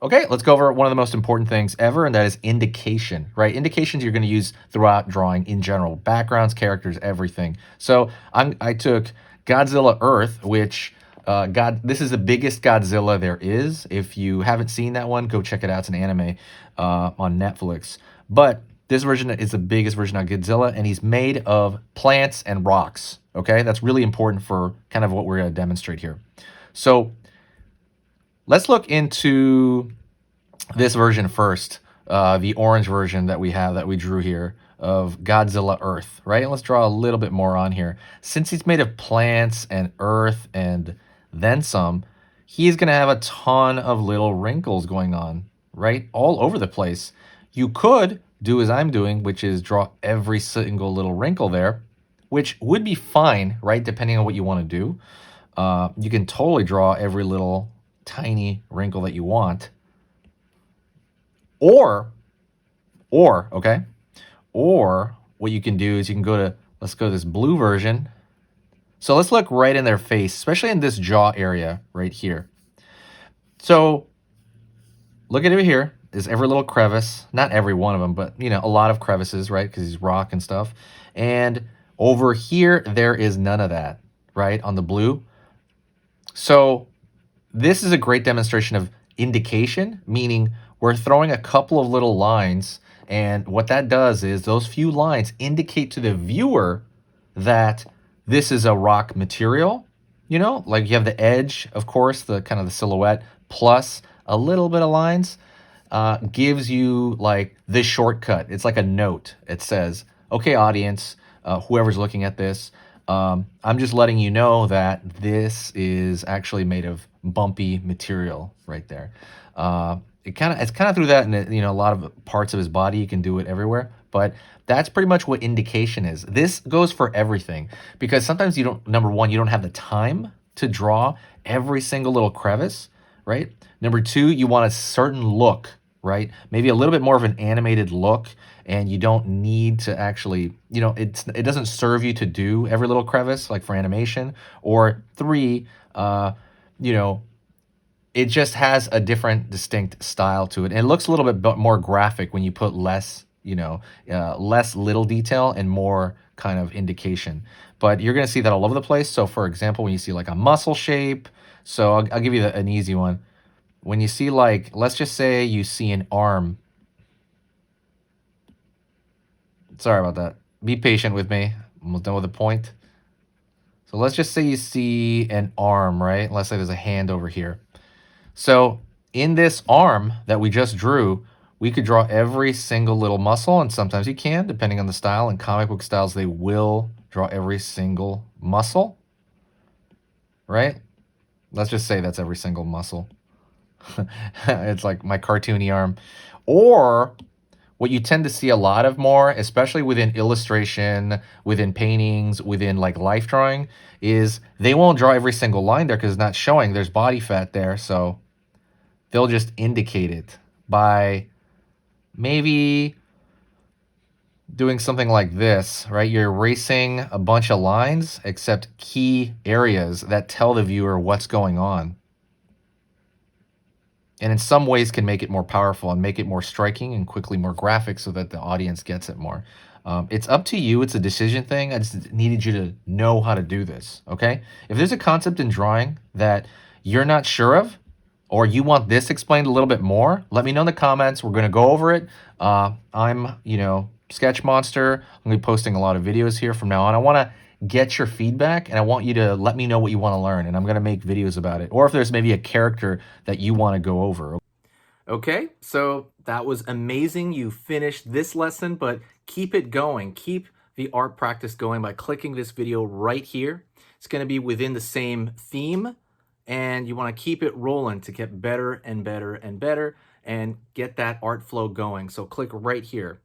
Okay, let's go over one of the most important things ever, and that is indication, right? Indications you're going to use throughout drawing in general, backgrounds, characters, everything. So I took Godzilla Earth, which this is the biggest Godzilla there is. If you haven't seen that one, go check it out. It's an anime on Netflix. But this version is the biggest version of Godzilla, and he's made of plants and rocks. Okay, that's really important for kind of what we're going to demonstrate here. So let's look into this version first, the orange version that we have that we drew here of Godzilla Earth, right? And let's draw a little bit more on here. Since he's made of plants and earth and then some, he's going to have a ton of little wrinkles going on, right? All over the place. You could do as I'm doing, which is draw every single little wrinkle there, which would be fine, right? Depending on what you want to do. You can totally draw every little tiny wrinkle that you want. Or okay, or what you can do is you can go to, let's go to this blue version. So let's look right in their face, especially in this jaw area right here. So look at it here. Is every little crevice, not every one of them, but you know, a lot of crevices, right? Because he's rock and stuff. And over here, there is none of that, right? On the blue. So this is a great demonstration of indication, meaning we're throwing a couple of little lines, and what that does is those few lines indicate to the viewer that this is a rock material. You know, like you have the edge, of course, the kind of the silhouette, plus a little bit of lines, gives you like this shortcut. It's like a note. It says, okay, audience, whoever's looking at this, I'm just letting you know that this is actually made of bumpy material right there. It's kind of through that, and you know, a lot of parts of his body. You can do it everywhere, but that's pretty much what indication is. This goes for everything because sometimes you don't. Number one, you don't have the time to draw every single little crevice, right? Number two, you want a certain look, right? Maybe a little bit more of an animated look, and you don't need to actually, you know, it doesn't serve you to do every little crevice like for animation. Or three, you know, it just has a different distinct style to it, and it looks a little bit more graphic when you put less, you know, less little detail and more kind of indication. But you're going to see that all over the place. So for example, when you see like a muscle shape, so I'll give you an easy one. When you see like, let's just say you see an arm. Sorry about that. Be patient with me. I'm almost done with the point. So let's just say you see an arm, right? Let's say there's a hand over here. So in this arm that we just drew, we could draw every single little muscle, and sometimes you can, depending on the style. In comic book styles, they will draw every single muscle, right? Let's just say that's every single muscle. It's like my cartoony arm. Or what you tend to see a lot of more, especially within illustration, within paintings, within like life drawing, is they won't draw every single line there because it's not showing. There's body fat there, so they'll just indicate it by maybe doing something like this, right? You're erasing a bunch of lines, except key areas that tell the viewer what's going on. And in some ways can make it more powerful and make it more striking and quickly more graphic so that the audience gets it more. It's up to you. It's a decision thing. I just needed you to know how to do this, okay? If there's a concept in drawing that you're not sure of, or you want this explained a little bit more, let me know in the comments. We're going to go over it. I'm, you know, Sketch Monster. I'm going to be posting a lot of videos here from now on. I want to get your feedback, and I want you to let me know what you want to learn, and I'm going to make videos about it. Or if there's maybe a character that you want to go over. Okay, so that was amazing. You finished this lesson, but keep it going. Keep the art practice going by clicking this video right here. It's going to be within the same theme, and you want to keep it rolling to get better and better and better and get that art flow going. So click right here.